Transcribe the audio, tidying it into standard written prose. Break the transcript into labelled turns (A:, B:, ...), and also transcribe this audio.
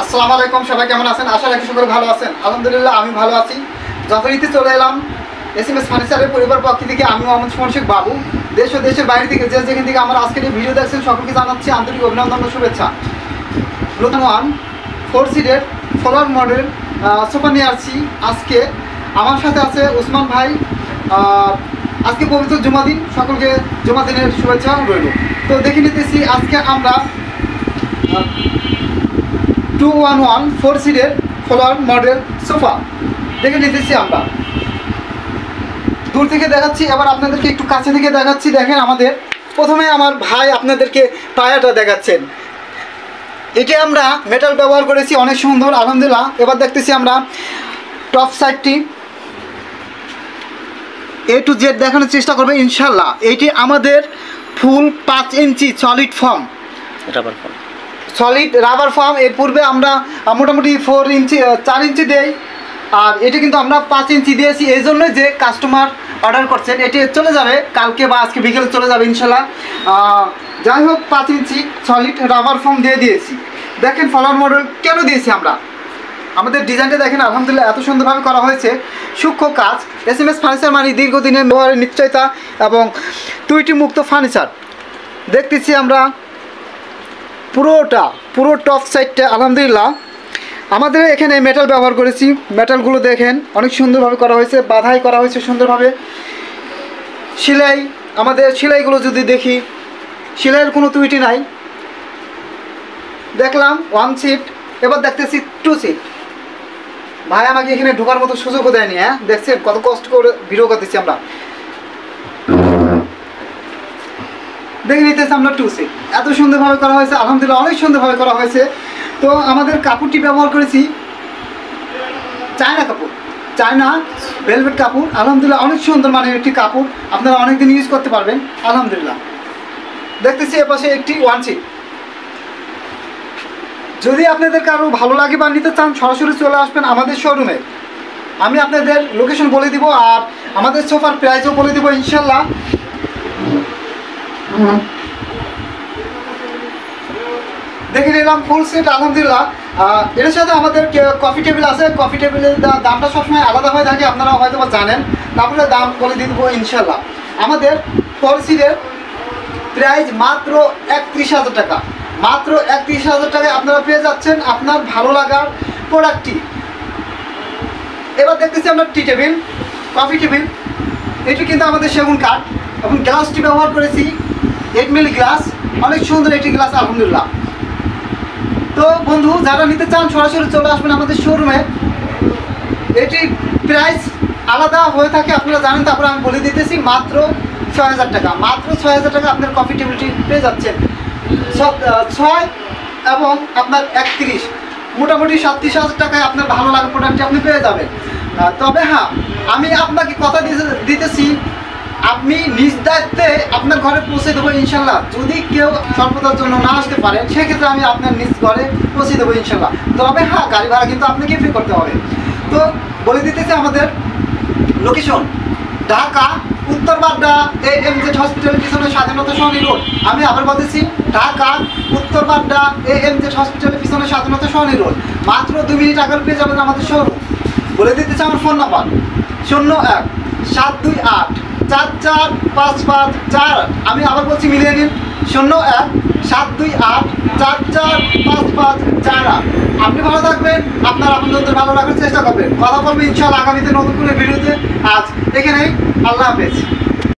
A: আসসালামু আলাইকুম, সবাই কেমন আছেন? আশা রাখি সকলে ভালো আছেন। আলহামদুলিল্লাহ আমি ভালো আছি। যথারীতি চলে এলাম এসএমএস ফার্নিচারের পরিবার পক্ষ থেকে। আমি মোহাম্মদ সুমন শেখ বাবু। দেশ ও দেশের বাইরে থেকে যেখান থেকে আমার আজকের এই ভিডিও দেখছেন সকলকে জানাচ্ছি আন্তরিক অভিনন্দন ও শুভেচ্ছা। নতুন 4 সিটের ফলোয়ার মডেল সোফা নিয়ে আসছি। আজকে আমার সাথে আছে উসমান ভাই। আজকে পবিত্র জুমা দিন, সকলকে জুমা দিনের শুভেচ্ছা রইল। তো দেখে নিতেছি আজকে আমরা 211 4 সিটের ফলোয়ার মডেল সোফা দেখে নিতেছি। আমরা দূর থেকে দেখাচ্ছি, এবার আপনাদেরকে একটু কাছে থেকে দেখাচ্ছি। দেখেন, আমাদের প্রথমে আমার ভাই আপনাদেরকে পায়াটা দেখাচ্ছেন। এটি আমরা মেটাল ব্যবহার করেছি, অনেক সুন্দর আলহামদুলিল্লাহ। এবার দেখতেছি আমরা টপ সাইডটি A to Z দেখানোর চেষ্টা করবে ইনশাল্লাহ। এইটি আমাদের full 5 inch solid form, solid rubber form. এর পূর্বে আমরা মোটামুটি 4 ইঞ্চি 4 ইঞ্চি দেই, আর এটি কিন্তু আমরা 5 ইঞ্চি দিয়েছি। এই জন্য যে কাস্টমার অর্ডার করছেন এটি চলে যাবে কালকে বা আজকে বিকেলে চলে যাবে ইনশাল্লাহ। যাই হোক, 5 ইঞ্চি সলিড রাবার ফর্ম দিয়ে দিয়েছি। দেখেন ফলোয়ার মডেল কেন দিয়েছি আমরা, আমাদের ডিজাইনটা দেখেন আলহামদুলিল্লাহ এত সুন্দরভাবে করা হয়েছে। সূক্ষ্ম কাজ। এসএমএস ফার্নিচার মানে দীর্ঘদিনের ব্যবহারের নিশ্চয়তা এবং ত্রুটি মুক্ত ফার্নিচার। দেখতেছি আমরা পুরো টপ সাইডটা আলহামদুলিল্লাহ আমাদের এখানে মেটাল ব্যবহার করেছি। মেটালগুলো দেখেন অনেক সুন্দরভাবে করা হয়েছে, বাধাই করা হয়েছে সুন্দরভাবে। সেলাই, আমাদের সেলাইগুলো যদি দেখি, সেলাইয়ের কোনো ত্রুটি নাই। দেখলাম 1 সিট, এবার দেখতেছি 2 সিট। ভাই আমাকে এখানে ঢোকার মতো সুযোগও দেয়নি। দেখছেন কত কষ্ট করে ভিডিও করতেছি আমরা। দেখে নিতেছি আমরা 2 সিট, এত সুন্দরভাবে করা হয়েছে আলহামদুলিল্লাহ, অনেক সুন্দরভাবে করা হয়েছে। তো আমাদের কাপড়টি ব্যবহার করেছি চায়না কাপড়, চায়না ভেলভেট কাপড় আলহামদুলিল্লাহ, অনেক সুন্দর মানের একটি কাপড়। আপনারা অনেকদিন ইউজ করতে পারবেন আলহামদুলিল্লাহ। দেখতেছি এপাশে একটি 1 সিট। যদি আপনাদের কারো ভালো লাগে বা নিতে চান সরাসরি চলে আসবেন আমাদের শোরুমে। আমি আপনাদের লোকেশন বলে দিব আর আমাদের সোফার প্রাইসও বলে দিব ইনশাল্লাহ। দেখে নিলাম ফুল সেট আলহামদুলিল্লাহ। এর সাথে আমাদের কফি টেবিল আছে। কফি টেবিলের দামটা সবসময় আলাদা হয়ে থাকে, আপনারা হয়তো বা জানেন, তারপরে দাম বলে দিয়ে দেবো ইনশাল্লাহ। আমাদের 4 সিটের প্রাইস মাত্র 31,000 টাকা। মাত্র 31,000 টাকায় আপনারা পেয়ে যাচ্ছেন আপনার ভালো লাগার প্রোডাক্টটি। এবার দেখতেছি আমরা টি টেবিল, কফি টেবিল। এটি কিন্তু আমাদের সেগুন কাঠ এবং গ্লাসটি ব্যবহার করেছি 8 মিলি গ্লাস, অনেক সুন্দর একটি গ্লাস আলহামদুলিল্লাহ। তো বন্ধু যারা নিতে চান সরাসরি চলে আসবেন আমাদের শোরুমে। এটির প্রাইস আলাদা হয়ে থাকে আপনারা জানেন, তারপরে আমি বলে দিতেছি মাত্র 6,000 টাকা। মাত্র 6,000 টাকা আপনার কফি টেবিলটি পেয়ে যাচ্ছেন। 6 এবং আপনার 31, মোটামুটি 37,000 টাকায় আপনার ভালো লাগা প্রোডাক্টটি আপনি পেয়ে যাবেন। তবে হ্যাঁ, আমি আপনাকে কথা দিতেছি, আপনি নিজ দায়িত্বে আপনার ঘরে পৌঁছে দেবো ইনশাল্লাহ। যদি কেউ স্বল্পতার জন্য না আসতে পারেন সেক্ষেত্রে আমি আপনার নিজ ঘরে পৌঁছে দেবো ইনশাল্লাহ। তবে হ্যাঁ, গাড়ি ভাড়া কিন্তু আপনাকে পে করতে হবে। তো বলে দিতেছি আমাদের লোকেশন ঢাকা উত্তর বাড্ডা AMZ হসপিটালের পিছনে স্বাধীনতা সরণি রোড। আমি আবার বলতেছি ঢাকা উত্তর বাড্ডা AMZ হসপিটালের পিছনে স্বাধীনতা সরণি রোড। মাত্র 2 মিনিট আগে পেয়ে যাবেন আমাদের শোরুম। বলে দিতেছি আমার ফোন নাম্বার 01-728-445548। আমি আবার বলছি মিলিয়ে নিন 01-728-445548। আপনি ভালো থাকবেন, আপনার আপনাদের ভালো রাখার চেষ্টা করবেন। কথা বলবেন ইনশাআল্লাহ আগামীতে নতুন করে ভিডিওতে। আজ এখানেই, আল্লাহ হাফেজ।